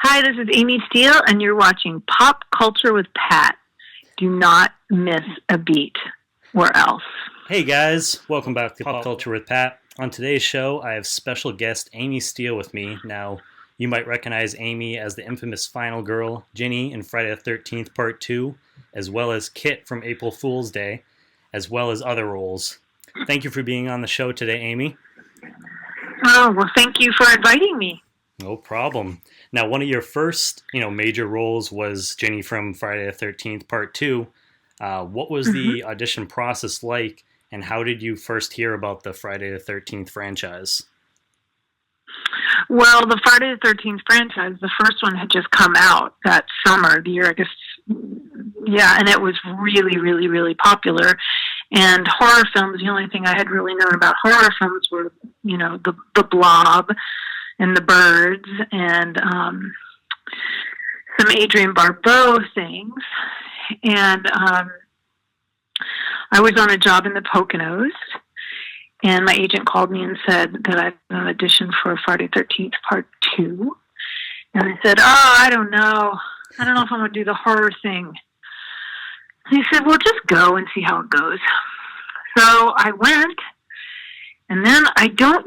Hi, this is Amy Steele, and you're watching Pop Culture with Pat. Do not miss a beat, or else. Hey guys, welcome back to Pop Culture with Pat. On today's show, I have special guest Amy Steele with me. Now, you might recognize Amy as the infamous final girl, Ginny, in Friday the 13th Part 2, as well as Kit from April Fool's Day, as well as other roles. Thank you for being on the show today, Amy. Oh, well, thank you for inviting me. No problem. Now, one of your first, major roles was Ginny from Friday the 13th Part 2. What was the audition process like, and how did you first hear about the Friday the 13th franchise? Well, the Friday the 13th franchise, the first one had just come out that summer, the year, I guess, yeah, and it was really, really, really popular. And horror films, the only thing I had really known about horror films were, the Blob and The Birds and some Adrienne Barbeau things. And I was on a job in the Poconos, and my agent called me and said that I had an audition for Friday 13th Part 2. And I said, I don't know. I don't know if I'm going to do the horror thing. And he said, well, just go and see how it goes. So I went, and then I don't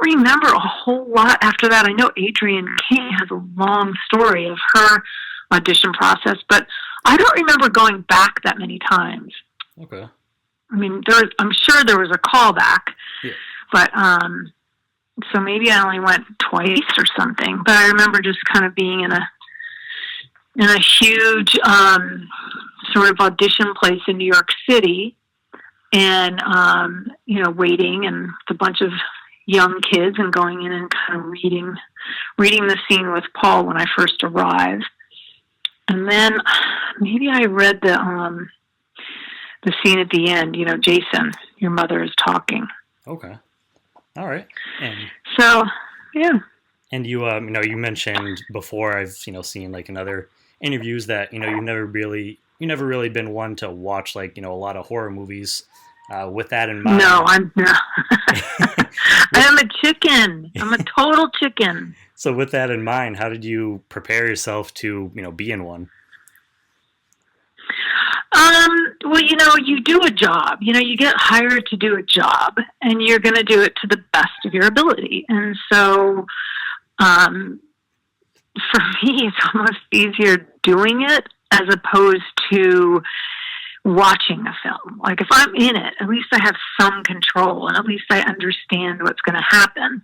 remember a whole lot after that. I know Adrienne King has a long story of her audition process, but I don't remember going back that many times. Okay. I mean, I'm sure there was a callback, but so maybe I only went twice or something. But I remember just kind of being in a huge sort of audition place in New York City, and waiting, and a bunch of young kids, and going in and kind of reading the scene with Paul when I first arrived. And then maybe I read the scene at the end, Jason, your mother is talking. Okay. All right. And so, yeah. And you, you mentioned before, I've, seen like in other interviews that, you've never really been one to watch like, a lot of horror movies. With that in mind. No, I'm not. I am a chicken. I'm a total chicken. So with that in mind, how did you prepare yourself to, be in one? Well, you do a job. You get hired to do a job, and you're going to do it to the best of your ability. And so, for me, it's almost easier doing it as opposed to watching a film. Like, if I'm in it, at least I have some control, and at least I understand what's going to happen.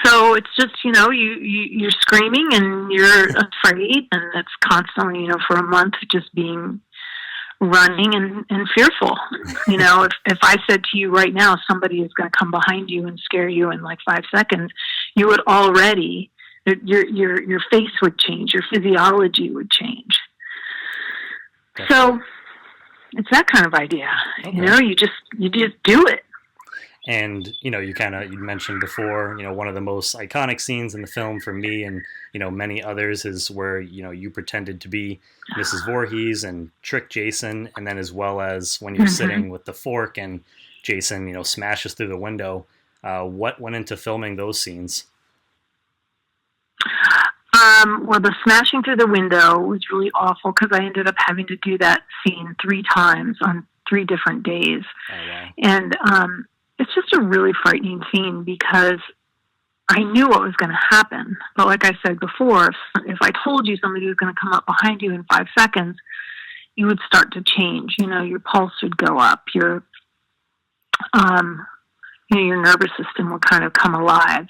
So it's just, you're screaming and you're afraid, and it's constantly, for a month, just being running and fearful. If I said to you right now, somebody is going to come behind you and scare you in like 5 seconds, you would already, your face would change, your physiology would change. So it's that kind of idea. Okay. You just do it. And, you mentioned before, one of the most iconic scenes in the film for me and, many others is where, you pretended to be Mrs. Voorhees and trick Jason. And then as well as when you're sitting with the fork and Jason, smashes through the window. What went into filming those scenes? Well, the smashing through the window was really awful because I ended up having to do that scene 3 times on 3 different days. Oh, wow. And it's just a really frightening scene because I knew what was going to happen. But like I said before, if I told you somebody was going to come up behind you in 5 seconds, you would start to change. Your pulse would go up. Your nervous system would kind of come alive.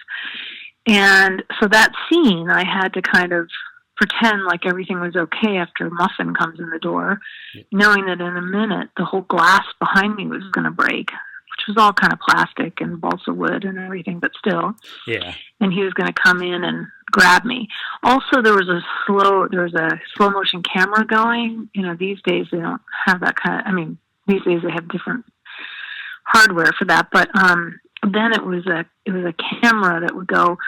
And so that scene, I had to kind of pretend like everything was okay after Muffin comes in the door, knowing that in a minute the whole glass behind me was going to break, which was all kind of plastic and balsa wood and everything, but still. Yeah. And he was going to come in and grab me. Also, there was a slow motion camera going. These days they don't have that these days they have different hardware for that, but then it was a camera that would go,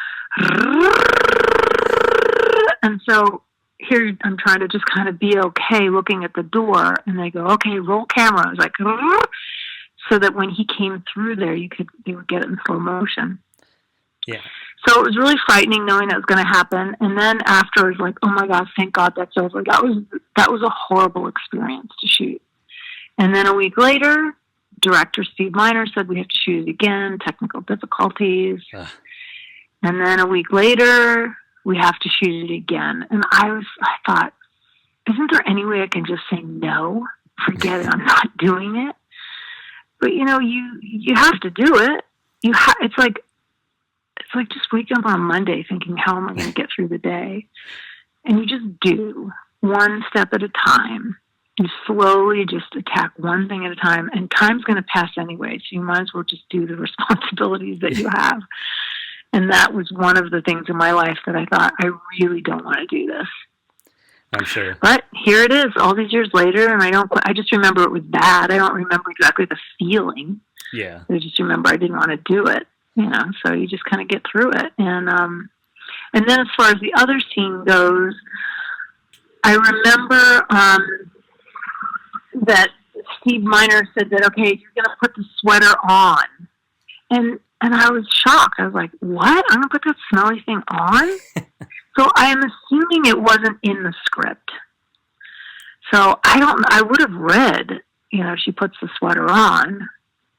and so here I'm trying to just kind of be okay looking at the door, and they go, okay, roll camera. I was like, so that when he came through there, they would get it in slow motion. Yeah. So it was really frightening knowing that was going to happen. And then afterwards, like, oh my gosh, thank God that's over. That was a horrible experience to shoot. And then a week later, director Steve Miner said we have to shoot it again, technical difficulties. And then a week later, we have to shoot it again. And I thought, isn't there any way I can just say no? Forget it, I'm not doing it. But you have to do it. It's like just waking up on Monday thinking, how am I going to get through the day? And you just do one step at a time. You slowly just attack one thing at a time, and time's going to pass anyway, so you might as well just do the responsibilities that you have. And that was one of the things in my life that I thought, I really don't want to do this. I'm sure. But here it is, all these years later, and I just remember it was bad. I don't remember exactly the feeling. Yeah. I just remember I didn't want to do it, so you just kind of get through it. And then as far as the other scene goes, I remember that Steve Miner said that, okay, you're going to put the sweater on. And I was shocked. I was like, what? I'm going to put that smelly thing on? So I am assuming it wasn't in the script. So I would have read, she puts the sweater on,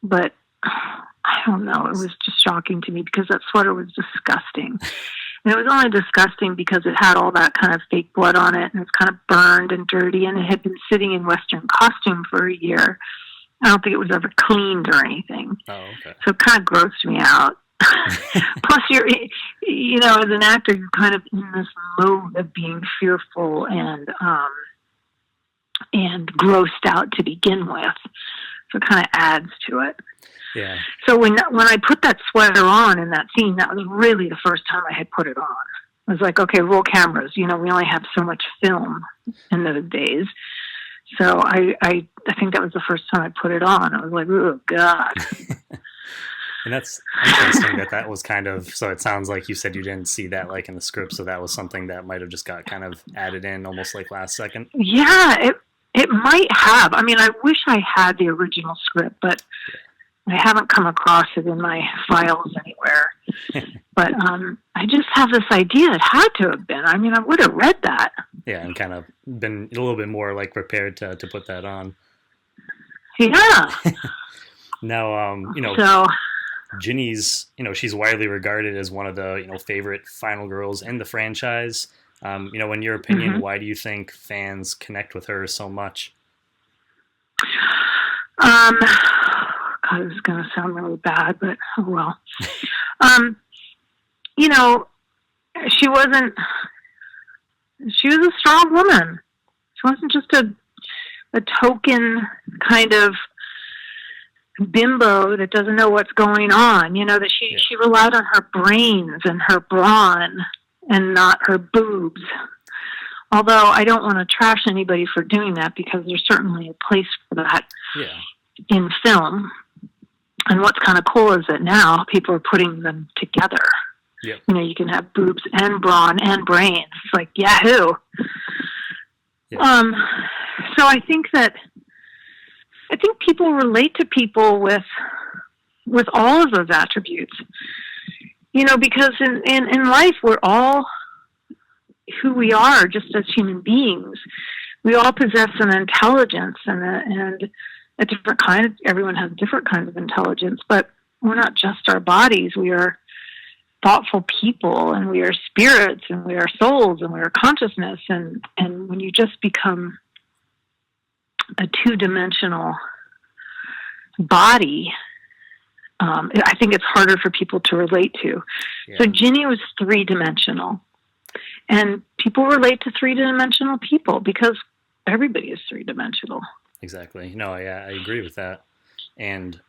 but I don't know. It was just shocking to me because that sweater was disgusting. And it was only disgusting because it had all that kind of fake blood on it, and it was kind of burned and dirty, and it had been sitting in Western costume for a year. I don't think it was ever cleaned or anything. Oh, okay. So it kind of grossed me out. Plus, you're, as an actor, you're kind of in this mode of being fearful and grossed out to begin with. So it kind of adds to it. Yeah. So when I put that sweater on in that scene, that was really the first time I had put it on. I was like, okay, roll cameras. We only have so much film in those days. So I think that was the first time I put it on. I was like, oh, God. And that's interesting that was kind of, so it sounds like you said you didn't see that like in the script, so that was something that might have just got kind of added in almost like last second. Yeah, it might have. I mean, I wish I had the original script, but I haven't come across it in my files anywhere. But I just have this idea it had to have been. I mean, I would have read that. Yeah, and kind of been a little bit more like prepared to put that on. Yeah. Now, so Ginny's, she's widely regarded as one of the, favorite final girls in the franchise. In your opinion, why do you think fans connect with her so much? God, this is going to sound really bad, but oh well. She was a strong woman. She wasn't just a token kind of bimbo that doesn't know what's going on. That she relied on her brains and her brawn and not her boobs. Although I don't want to trash anybody for doing that because there's certainly a place for that in film. And what's kind of cool is that now people are putting them together. Yep. You can have boobs and brawn and brains. It's like, yahoo! Yep. So I think people relate to people with all of those attributes. Because in life we're all who we are just as human beings. We all possess an intelligence and a different kind. Everyone has different kinds of intelligence, but we're not just our bodies. We are thoughtful people, and we are spirits, and we are souls, and we are consciousness. And when you just become a two-dimensional body, I think it's harder for people to relate to. Yeah. So Ginny was three-dimensional, and people relate to three-dimensional people because everybody is three-dimensional. Exactly. No, I agree with that. And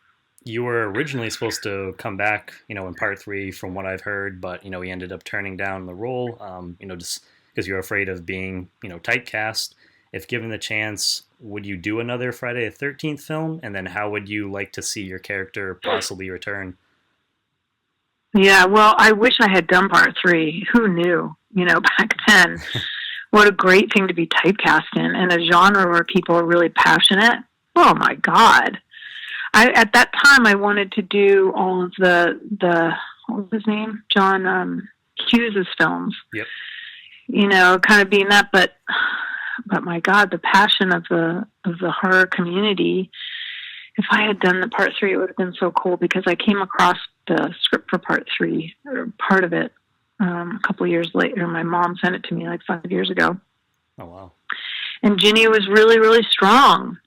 you were originally supposed to come back, in part 3 from what I've heard, but, you ended up turning down the role, just because you're afraid of being, typecast. If given the chance, would you do another Friday the 13th film? And then how would you like to see your character possibly return? Yeah, well, I wish I had done part 3. Who knew, back then? What a great thing to be typecast in a genre where people are really passionate. Oh, my God. At that time, I wanted to do all of the what was his name? John Hughes's films. Yep. Kind of being that, but my God, the passion of the horror community. If I had done the part 3, it would have been so cool, because I came across the script for part 3, or part of it, a couple of years later. My mom sent it to me like 5 years ago. Oh, wow. And Ginny was really, really strong.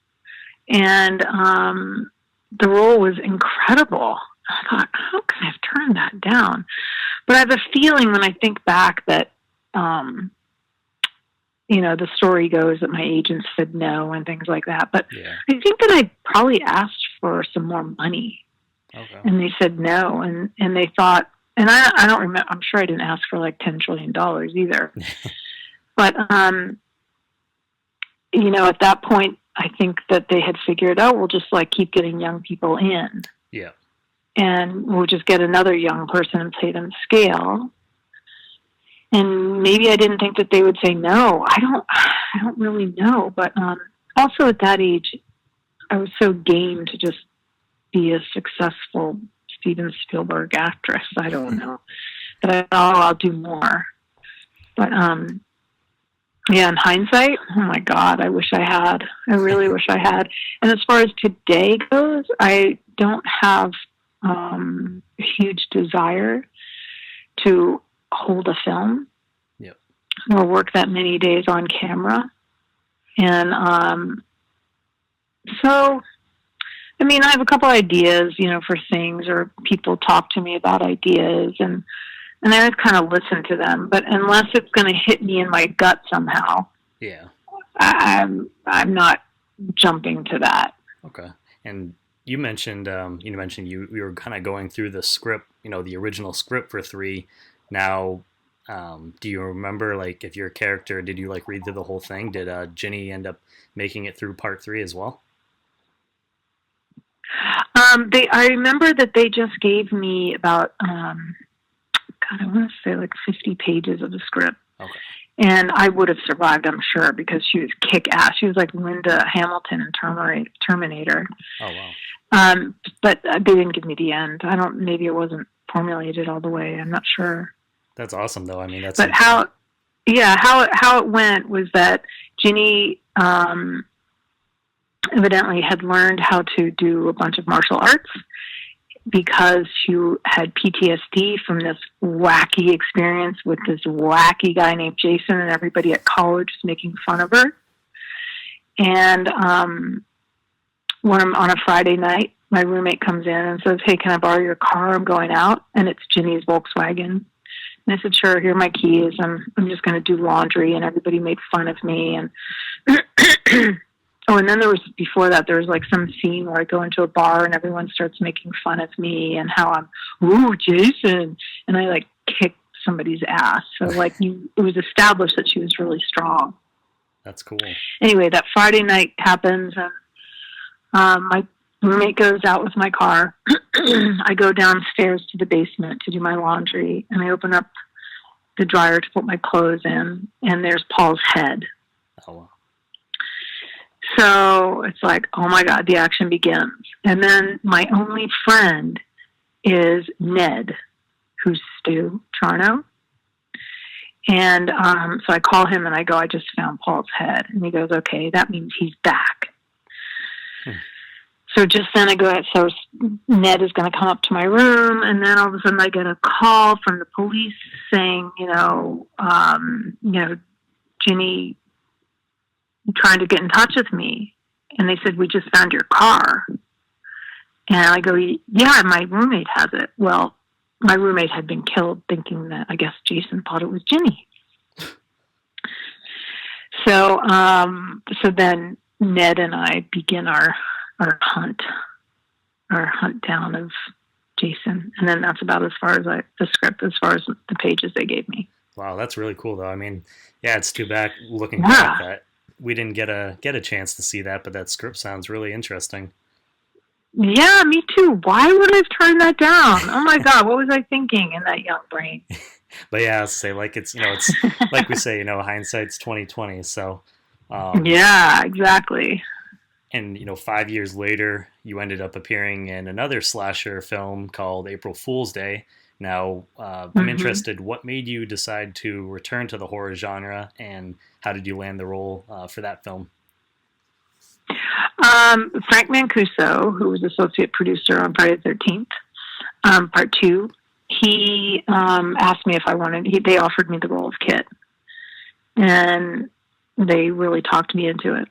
And the role was incredible. I thought, how could I have turned that down? But I have a feeling when I think back that, the story goes that my agent said no and things like that. But yeah. I think that I probably asked for some more money. Okay. And they said no. And they thought, and I don't remember, I'm sure I didn't ask for like $10 trillion either. But, at that point, I think that they had figured, we'll just like keep getting young people in. Yeah. And we'll just get another young person and play them scale. And maybe I didn't think that they would say no. I don't really know. But also at that age, I was so game to just be a successful Steven Spielberg actress. I don't know. But I thought, I'll do more. But in hindsight, oh my God, I wish I had. I really wish I had. And as far as today goes, I don't have a huge desire to hold a film. Yep. Or work that many days on camera. And so, I have a couple ideas, for things, or people talk to me about ideas, and I always kind of listen to them. But unless it's going to hit me in my gut somehow, yeah, I'm not jumping to that. Okay. And you mentioned you were kind of going through the script, the original script for 3. Now, do you remember, like, if your character, did you like read through the whole thing? Did Ginny end up making it through part 3 as well? I remember that they just gave me about, I want to say like 50 pages of the script. Okay. And I would have survived, I'm sure, because she was kick-ass. She was like Linda Hamilton in Terminator. Oh, wow. But they didn't give me the end. Maybe it wasn't formulated all the way. I'm not sure. That's awesome, though. That's. But how it went was that Ginny evidently had learned how to do a bunch of martial arts because she had PTSD from this wacky experience with this wacky guy named Jason, and everybody at college was making fun of her. And when I'm on a Friday night, my roommate comes in and says, "Hey, can I borrow your car? I'm going out." And it's Ginny's Volkswagen. And I said, "Sure, here are my keys. I'm just going to do laundry." And everybody made fun of me. And and then before that, there was like some scene where I go into a bar and everyone starts making fun of me and how I'm, "Ooh, Jason." And I like kick somebody's ass. So like it was established that she was really strong. That's cool. Anyway, that Friday night happens, and my roommate goes out with my car. I go downstairs to the basement to do my laundry, and I open up the dryer to put my clothes in, and there's Paul's head. Oh, wow. So it's like, oh my God, the action begins. And then my only friend is Ned, who's Stu Charno. And so I call him and I go, "I just found Paul's head." And he goes, "Okay, that means he's back." So just then I go, so Ned is going to come up to my room, and then all of a sudden I get a call from the police saying, Ginny trying to get in touch with me. And they said, "We just found your car." And I go, "Yeah, my roommate has it." Well, my roommate had been killed thinking that, I guess Jason thought it was Ginny. So then Ned and I begin our hunt down of Jason. And then that's about as far as the script, as far as the pages they gave me. Wow, that's really cool, though. It's too bad looking back that we didn't get a chance to see that, but that script sounds really interesting. Yeah, me too. Why would I have turned that down? Oh my God, what was I thinking in that young brain? But yeah, I'll say, like, it's like we say, hindsight's 20/20. So yeah, exactly. And 5 years later, you ended up appearing in another slasher film called April Fool's Day, Now, I'm interested, what made you decide to return to the horror genre, and how did you land the role for that film? Frank Mancuso, who was associate producer on Friday the 13th, part two, he asked me if I wanted, they offered me the role of Kit. And they really talked me into it.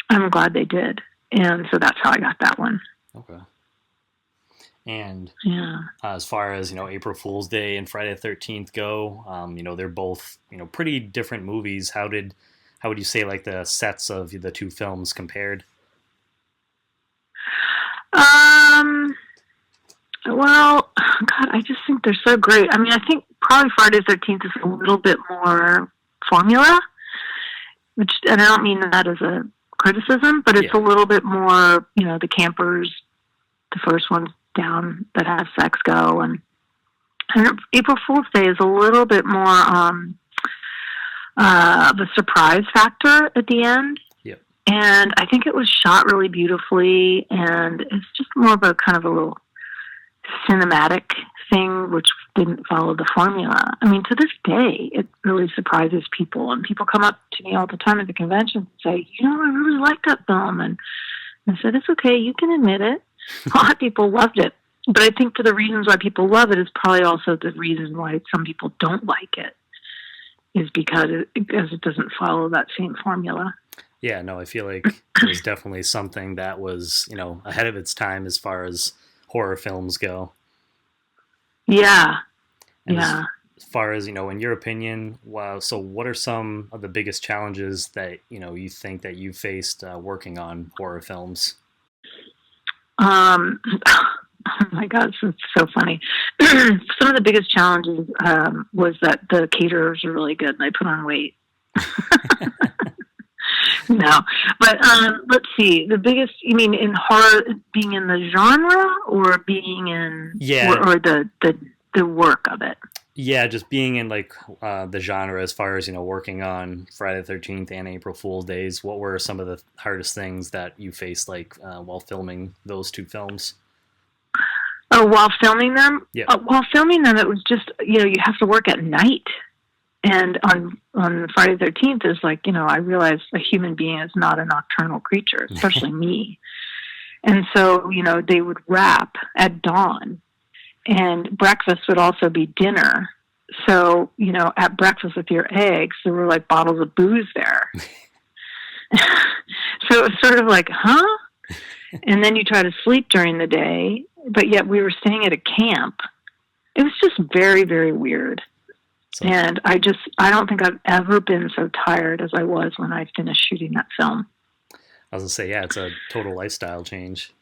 I'm glad they did. And so that's how I got that one. Okay. And yeah, as far as, April Fool's Day and Friday the 13th go, they're both, pretty different movies. How would you say like the sets of the two films compared? Well, God, I just think they're so great. I mean, I think probably Friday the 13th is a little bit more formula, and I don't mean that as a criticism, but it's a little bit more, the campers, the first ones down that have sex go, and April Fool's Day is a little bit more of a surprise factor at the end. Yep. And I think it was shot really beautifully, and it's just more of a kind of a little cinematic thing, which didn't follow the formula. I mean, to this day, it really surprises people, and people come up to me all the time at the convention and say, I really liked that film, and I said, it's okay, you can admit it. A lot of people loved it, but I think for the reasons why people love it is probably also the reason why some people don't like it, is because it doesn't follow that same formula. Yeah, no, I feel like it was definitely something that was, ahead of its time as far as horror films go. Yeah. And as far as, in your opinion, so what are some of the biggest challenges that, you think that you faced working on horror films? Oh my God, it's so funny. Some of the biggest challenges was that the caterers are really good and they put on weight. No, but let's see. The biggest, you mean in horror, being in the genre or being in, or the work of it? Yeah, just being in like the genre as far as, working on Friday the 13th and April Fool's Days. What were some of the hardest things that you faced while filming those two films? Oh, while filming them? Yeah. While filming them, it was just, you have to work at night. And on Friday the 13th is like, I realized a human being is not a nocturnal creature, especially me. And so, they would wrap at dawn, and breakfast would also be dinner. So, at breakfast with your eggs, there were like bottles of booze there. So it was sort of like, huh? And then you try to sleep during the day, but yet we were staying at a camp. It was just very, very weird. And I don't think I've ever been so tired as I was when I finished shooting that film. I was going to say, yeah, it's a total lifestyle change.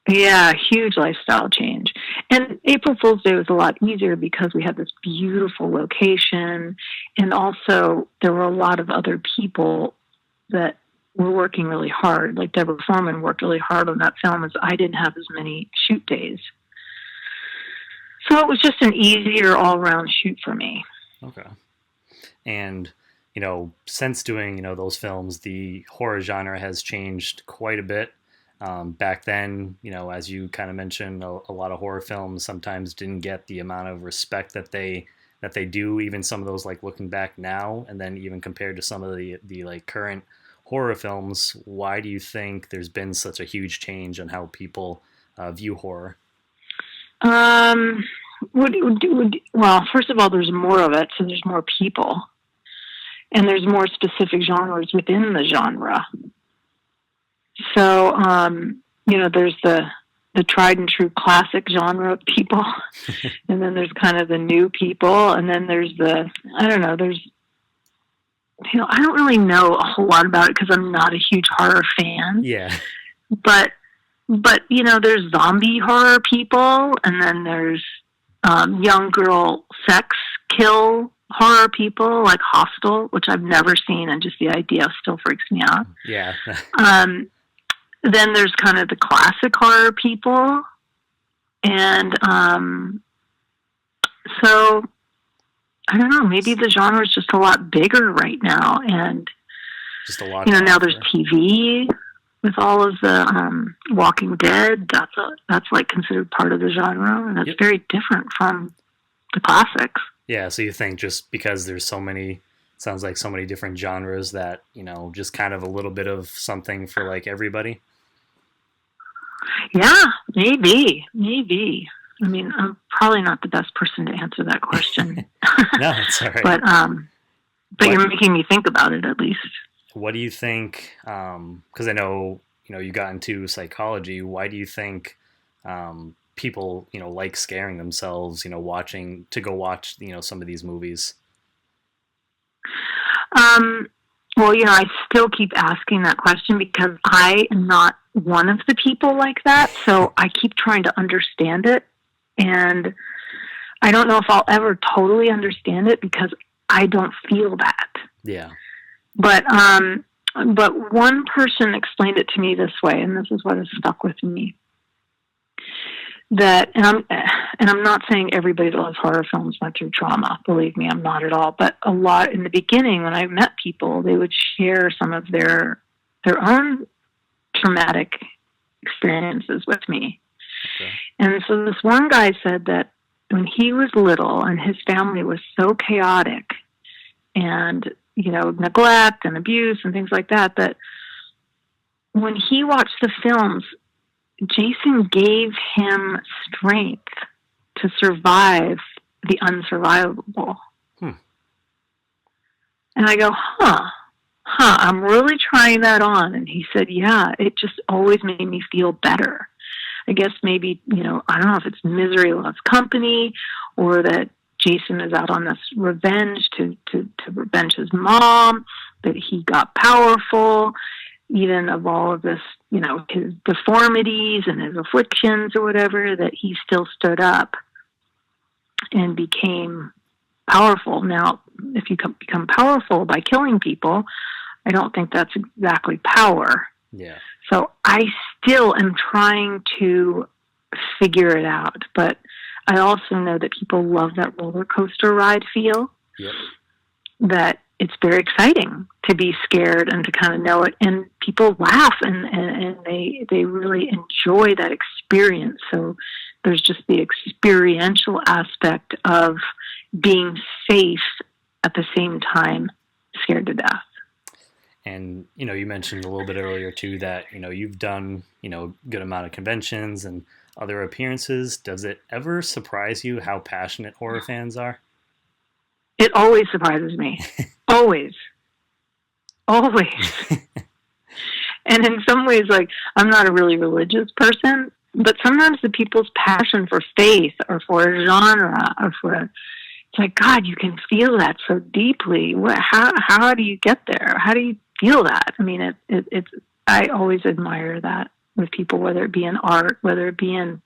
Yeah, huge lifestyle change. And April Fool's Day was a lot easier because we had this beautiful location. And also there were a lot of other people that were working really hard. Like Deborah Foreman worked really hard on that film, as I didn't have as many shoot days. So it was just an easier all-around shoot for me. Okay. And, since doing, those films, the horror genre has changed quite a bit. Back then, as you kind of mentioned, a lot of horror films sometimes didn't get the amount of respect that they do, even some of those, like, looking back now, and then even compared to some of the like current horror films. Why do you think there's been such a huge change in how people view horror? Well, first of all, there's more of it, so there's more people, and there's more specific genres within the genre. So, there's the tried and true classic genre of people, and then there's kind of the new people, and then there's I don't really know a whole lot about it because I'm not a huge horror fan. Yeah. But there's zombie horror people, and then there's young girl sex kill horror people like Hostel, which I've never seen, and just the idea still freaks me out. Yeah. Then there's kind of the classic horror people, and so I don't know, maybe the genre is just a lot bigger right now, and just a lot. Now there's TV. with all of the Walking Dead, that's like considered part of the genre, and that's very different from the classics. Yeah, so you think just because there's so many, sounds like so many different genres that, just kind of a little bit of something for like everybody? Yeah, maybe. I mean, I'm probably not the best person to answer that question. No, it's all right. But you're making me think about it at least. What do you think, because I know, you got into psychology, why do you think people, like scaring themselves, watching, to go watch, some of these movies? Well, I still keep asking that question because I am not one of the people like that. So I keep trying to understand it. And I don't know if I'll ever totally understand it because I don't feel that. Yeah. But one person explained it to me this way, and this is what has stuck with me. That, and I'm not saying everybody that loves horror films went through trauma. Believe me, I'm not at all. But a lot in the beginning, when I met people, they would share some of their own traumatic experiences with me. Okay. And so this one guy said that when he was little and his family was so chaotic and, neglect and abuse and things like that, that when he watched the films, Jason gave him strength to survive the unsurvivable. And I go, I'm really trying that on. And he said, yeah, it just always made me feel better. I guess maybe, I don't know if it's misery loves company or that Jason is out on this revenge to revenge his mom, that he got powerful, even of all of this, his deformities and his afflictions or whatever, that he still stood up and became powerful. Now, if you become powerful by killing people, I don't think that's exactly power. Yeah. So I still am trying to figure it out, but I also know that people love that roller coaster ride feel. Yep. That it's very exciting to be scared and to kind of know it, and people laugh and they really enjoy that experience. So there's just the experiential aspect of being safe at the same time scared to death. And, you mentioned a little bit earlier too that, you've done, good amount of conventions and other appearances. Does it ever surprise you how passionate horror fans are? It always surprises me. Always. And in some ways, like, I'm not a really religious person, but sometimes the people's passion for faith or for a genre or it's like, God, you can feel that so deeply. How do you get there? How do you feel that? I mean, it's, I always admire that with people, whether it be in art, whether it be in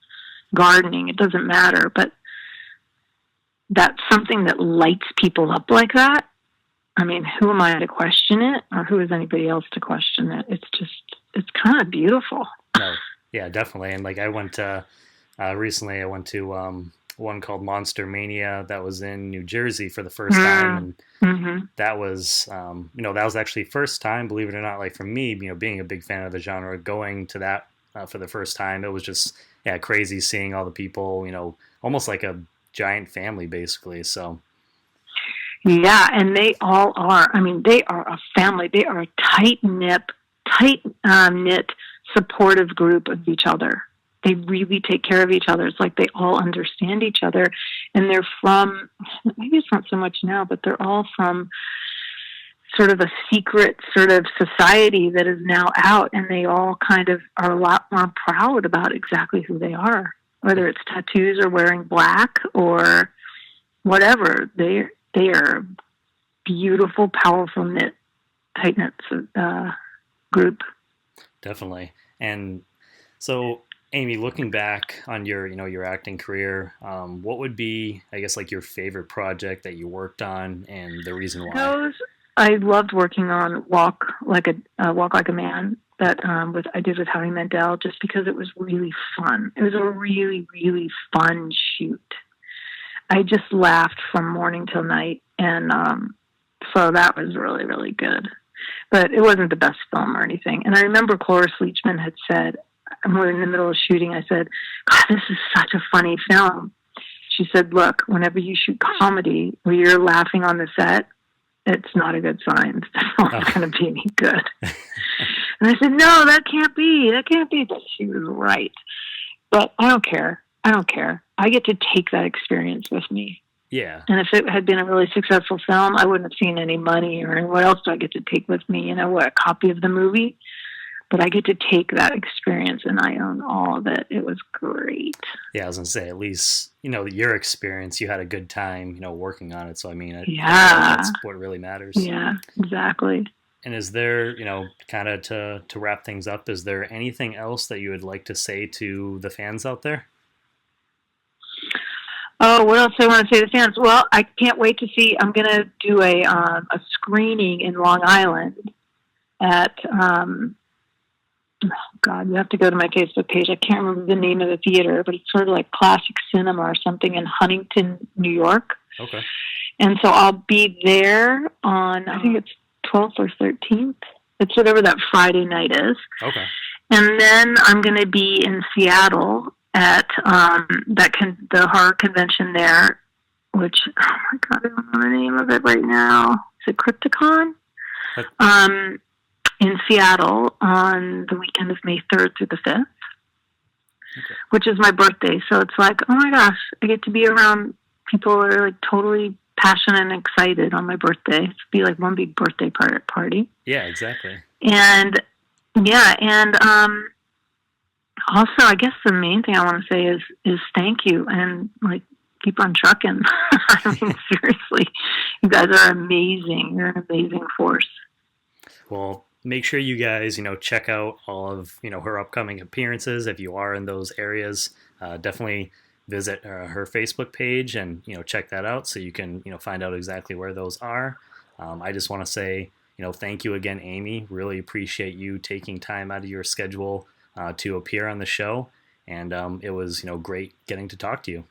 gardening, it doesn't matter, but that's something that lights people up like that. I mean, who am I to question it, or who is anybody else to question it? It's kind of beautiful. No, yeah, definitely. And like I went to, recently I went to one called Monster Mania that was in New Jersey for the first time. And that was, that was actually first time, believe it or not, like for me, being a big fan of the genre, going to that for the first time, it was just, crazy seeing all the people, almost like a giant family basically. So yeah, and they all are. I mean, they are a family. They are a tight-knit, supportive group of each other. They really take care of each other. It's like they all understand each other, and they're from, maybe it's not so much now, but they're all from sort of a secret sort of society that is now out, and they all kind of are a lot more proud about exactly who they are, whether it's tattoos or wearing black or whatever. They are beautiful, powerful, tight-knit group. Definitely. And so, Amy, looking back on your, your acting career, what would be, I guess, like your favorite project that you worked on, and the reason why? I loved working on Walk Like a Man that I did with Howie Mandel, just because it was really fun. It was a really, really fun shoot. I just laughed from morning till night, and so that was really, really good. But it wasn't the best film or anything. And I remember Cloris Leachman had said, we were in the middle of shooting, I said, God, this is such a funny film. She said, look, whenever you shoot comedy where you're laughing on the set, it's not a good sign. The film's going to be any good. And I said, no, that can't be. That can't be. But she was right. But I don't care. I get to take that experience with me. Yeah. And if it had been a really successful film, I wouldn't have seen any money or what else do I get to take with me? You know what? A copy of the movie. But I get to take that experience and I own all of it. It was great. Yeah, I was going to say, at least, your experience, you had a good time, working on it. So, I mean, that's what really matters. Yeah, exactly. And is there, kind of to wrap things up, is there anything else that you would like to say to the fans out there? Oh, what else do I want to say to the fans? Well, I can't wait to see. I'm going to do a screening in Long Island at, oh God, you have to go to my Facebook page. I can't remember the name of the theater, but it's sort of like Classic Cinema or something in Huntington, New York. Okay. And so I'll be there on, I think it's 12th or 13th. It's whatever that Friday night is. Okay. And then I'm going to be in Seattle at the horror convention there, which, oh my God, I don't know the name of it right now. Is it Crypticon? In Seattle on the weekend of May 3rd through the 5th, which is my birthday. So it's like, oh my gosh, I get to be around people that are like totally passionate and excited on my birthday. It'd be like one big birthday party. Yeah, exactly. And also, I guess the main thing I want to say is thank you and like keep on trucking. I mean, seriously, you guys are amazing. You're an amazing force. Well, make sure you guys, check out all of, her upcoming appearances. If you are in those areas, definitely visit her Facebook page and, check that out so you can, find out exactly where those are. I just want to say, thank you again, Amy. Really appreciate you taking time out of your schedule to appear on the show. And it was, great getting to talk to you.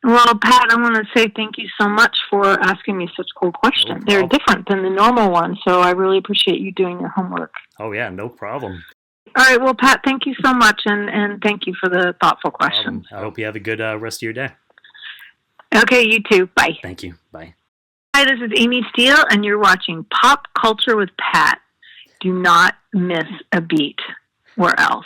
Well, Pat, I want to say thank you so much for asking me such cool questions. They're different than the normal ones, so I really appreciate you doing your homework. Oh, yeah, no problem. All right, well, Pat, thank you so much, and thank you for the thoughtful questions. I hope you have a good rest of your day. Okay, you too. Bye. Thank you. Bye. Hi, this is Amy Steele, and you're watching Pop Culture with Pat. Do not miss a beat. Where else?